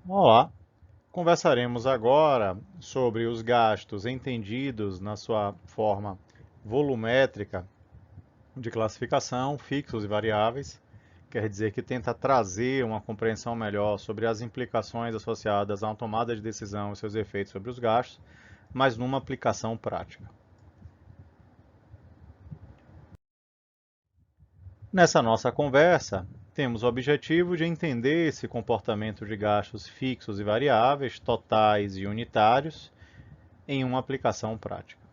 Olá, conversaremos agora sobre os gastos entendidos na sua forma volumétrica de classificação, fixos e variáveis. Quer dizer que tenta trazer uma compreensão melhor sobre as implicações associadas à tomada de decisão e seus efeitos sobre os gastos, mas numa aplicação prática. Nessa nossa conversa, temos o objetivo de entender esse comportamento de gastos fixos e variáveis, totais e unitários, em uma aplicação prática.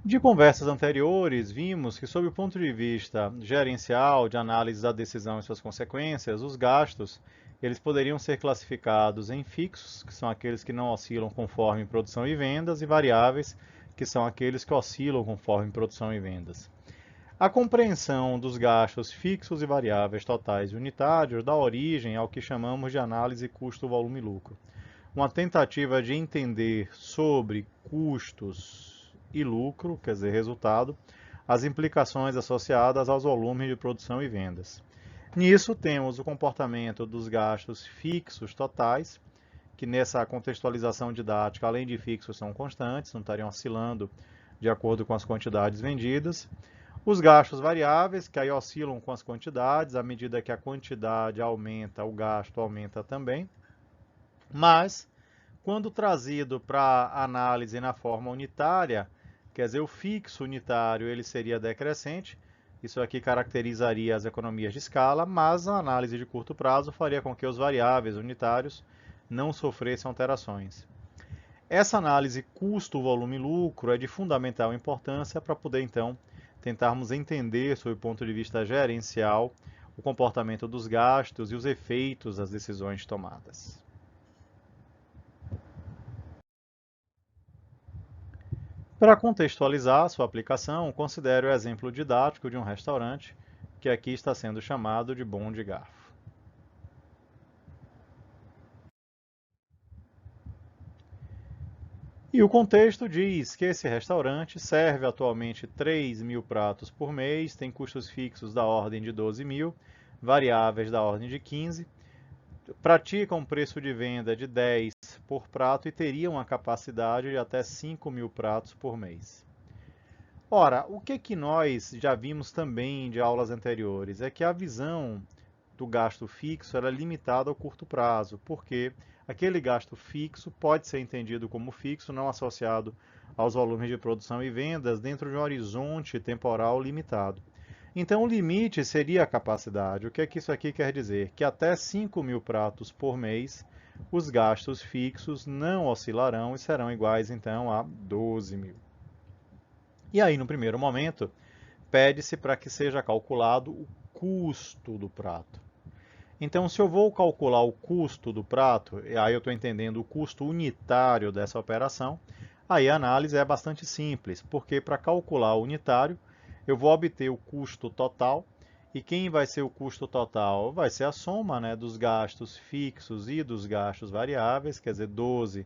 De conversas anteriores, vimos que, sob o ponto de vista gerencial, de análise da decisão e suas consequências, os gastos eles poderiam ser classificados em fixos, que são aqueles que não oscilam conforme produção e vendas, e variáveis, que são aqueles que oscilam conforme produção e vendas. A compreensão dos gastos fixos e variáveis totais e unitários dá origem ao que chamamos de análise custo-volume-lucro, uma tentativa de entender sobre custos e lucro, quer dizer, resultado, as implicações associadas aos volumes de produção e vendas. Nisso temos o comportamento dos gastos fixos totais, que nessa contextualização didática, além de fixos, são constantes, não estariam oscilando de acordo com as quantidades vendidas. Os gastos variáveis, que aí oscilam com as quantidades, à medida que a quantidade aumenta, o gasto aumenta também. Mas, quando trazido para análise na forma unitária, quer dizer, o fixo unitário ele seria decrescente, isso aqui caracterizaria as economias de escala, mas a análise de curto prazo faria com que os variáveis unitários não sofressem alterações. Essa análise custo, volume e lucro é de fundamental importância para poder, então, tentarmos entender, sob o ponto de vista gerencial, o comportamento dos gastos e os efeitos das decisões tomadas. Para contextualizar sua aplicação, considere o exemplo didático de um restaurante, que aqui está sendo chamado de bom de garfo. E o contexto diz que esse restaurante serve atualmente 3.000 pratos por mês, tem custos fixos da ordem de 12.000, variáveis da ordem de 15, pratica um preço de venda de 10 por prato e teria uma capacidade de até 5.000 pratos por mês. Ora, o que nós já vimos também de aulas anteriores é que a visão do gasto fixo era limitada ao curto prazo, porque aquele gasto fixo pode ser entendido como fixo, não associado aos volumes de produção e vendas, dentro de um horizonte temporal limitado. Então, o limite seria a capacidade. O que é que isso aqui quer dizer? Que até 5.000 pratos por mês, os gastos fixos não oscilarão e serão iguais, então, a 12.000. E aí, no primeiro momento, pede-se para que seja calculado o custo do prato. Então, se eu vou calcular o custo do prato, aí eu estou entendendo o custo unitário dessa operação, aí a análise é bastante simples, porque para calcular o unitário, eu vou obter o custo total, e quem vai ser o custo total? Vai ser a soma, né, dos gastos fixos e dos gastos variáveis, quer dizer, 12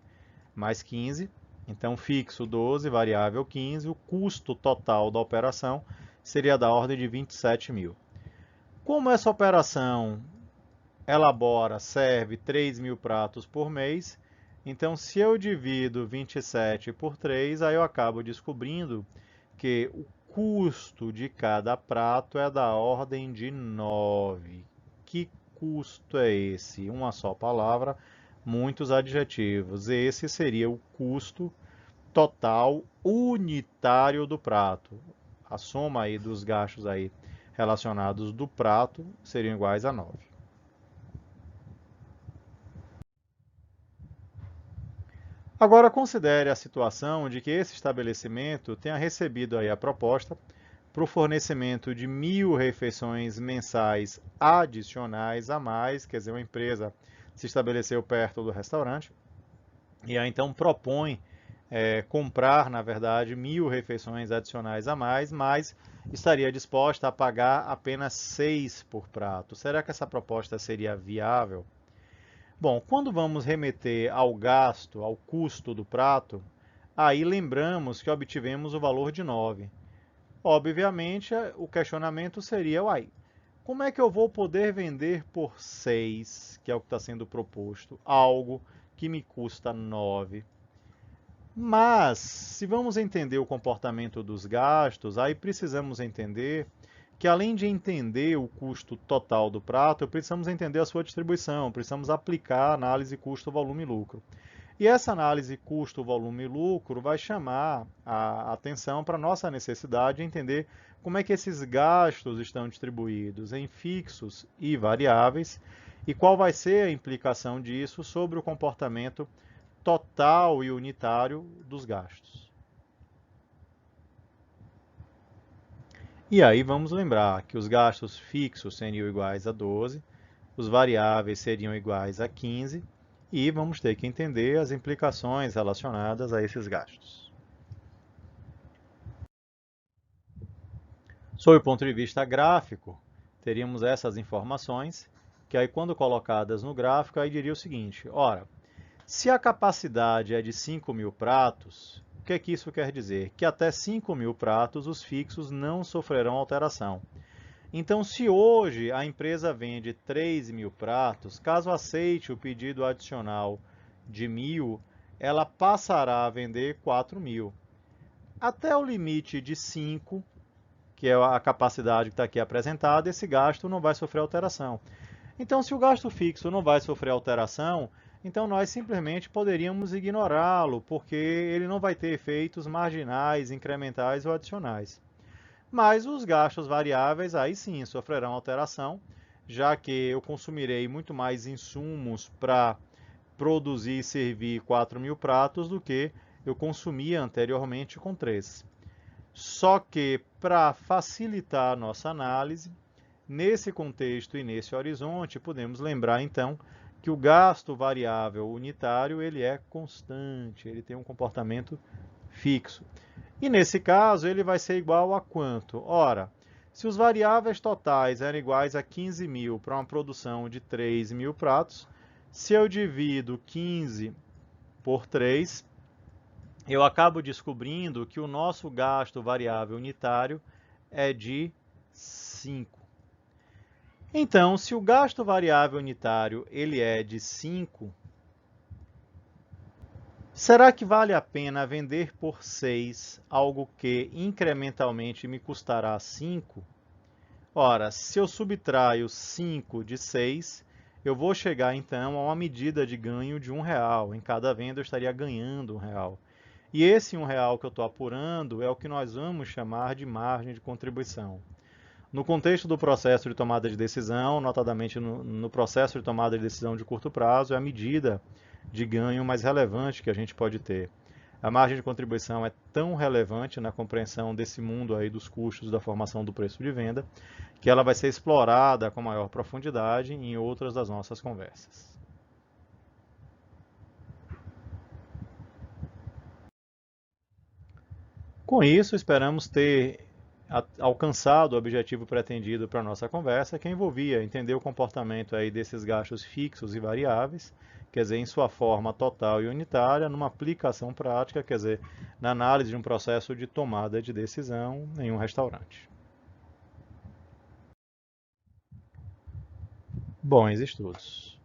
mais 15. Então, fixo 12, variável 15, o custo total da operação seria da ordem de 27.000. Como essa operação serve 3.000 pratos por mês, então se eu divido 27 por 3, aí eu acabo descobrindo que o custo de cada prato é da ordem de 9. Que custo é esse? Uma só palavra, muitos adjetivos. Esse seria o custo total unitário do prato. A soma aí dos gastos aí relacionados do prato seriam iguais a 9. Agora considere a situação de que esse estabelecimento tenha recebido aí a proposta para o fornecimento de 1.000 refeições mensais adicionais a mais, quer dizer, uma empresa se estabeleceu perto do restaurante e aí então propõe comprar, na verdade, 1.000 refeições adicionais a mais, mas estaria disposta a pagar apenas 6 por prato. Será que essa proposta seria viável? Bom, quando vamos remeter ao gasto, ao custo do prato, aí lembramos que obtivemos o valor de 9. Obviamente, o questionamento seria, uai, Como é que eu vou poder vender por 6, que é o que está sendo proposto, algo que me custa 9? Mas, se vamos entender o comportamento dos gastos, aí precisamos entender que, além de entender o custo total do prato, precisamos entender a sua distribuição, precisamos aplicar a análise custo, volume e lucro. E essa análise custo, volume e lucro vai chamar a atenção para a nossa necessidade de entender como é que esses gastos estão distribuídos em fixos e variáveis e qual vai ser a implicação disso sobre o comportamento total e unitário dos gastos. E aí vamos lembrar que os gastos fixos seriam iguais a 12, os variáveis seriam iguais a 15 e vamos ter que entender as implicações relacionadas a esses gastos. Sob o ponto de vista gráfico, teríamos essas informações, que aí quando colocadas no gráfico, aí diria o seguinte, ora, se a capacidade é de 5.000 pratos, o que é que isso quer dizer? Que até 5.000 pratos os fixos não sofrerão alteração. Então, se hoje a empresa vende 3.000 pratos, caso aceite o pedido adicional de 1.000, ela passará a vender 4.000. Até o limite de 5, que é a capacidade que está aqui apresentada, esse gasto não vai sofrer alteração. Então, se o gasto fixo não vai sofrer alteração, então nós simplesmente poderíamos ignorá-lo, porque ele não vai ter efeitos marginais, incrementais ou adicionais. Mas os gastos variáveis, aí sim, sofrerão alteração, já que eu consumirei muito mais insumos para produzir e servir 4.000 pratos do que eu consumia anteriormente com 3. Só que, para facilitar a nossa análise, nesse contexto e nesse horizonte, podemos lembrar então que o gasto variável unitário ele é constante, ele tem um comportamento fixo. E nesse caso, ele vai ser igual a quanto? Ora, se os variáveis totais eram iguais a 15.000 para uma produção de 3.000 pratos, se eu divido 15 por 3, eu acabo descobrindo que o nosso gasto variável unitário é de 5. Então, se o gasto variável unitário ele é de 5, será que vale a pena vender por 6 algo que incrementalmente me custará 5? Ora, se eu subtraio 5 de 6, eu vou chegar então a uma medida de ganho de R$1. Em cada venda eu estaria ganhando R$1. E esse R$1 que eu estou apurando é o que nós vamos chamar de margem de contribuição. No contexto do processo de tomada de decisão, notadamente no processo de tomada de decisão de curto prazo, é a medida de ganho mais relevante que a gente pode ter. A margem de contribuição é tão relevante na compreensão desse mundo aí dos custos da formação do preço de venda, que ela vai ser explorada com maior profundidade em outras das nossas conversas. Com isso, esperamos ter alcançado o objetivo pretendido para a nossa conversa, que envolvia entender o comportamento aí desses gastos fixos e variáveis, quer dizer, em sua forma total e unitária, numa aplicação prática, quer dizer, na análise de um processo de tomada de decisão em um restaurante. Bons estudos!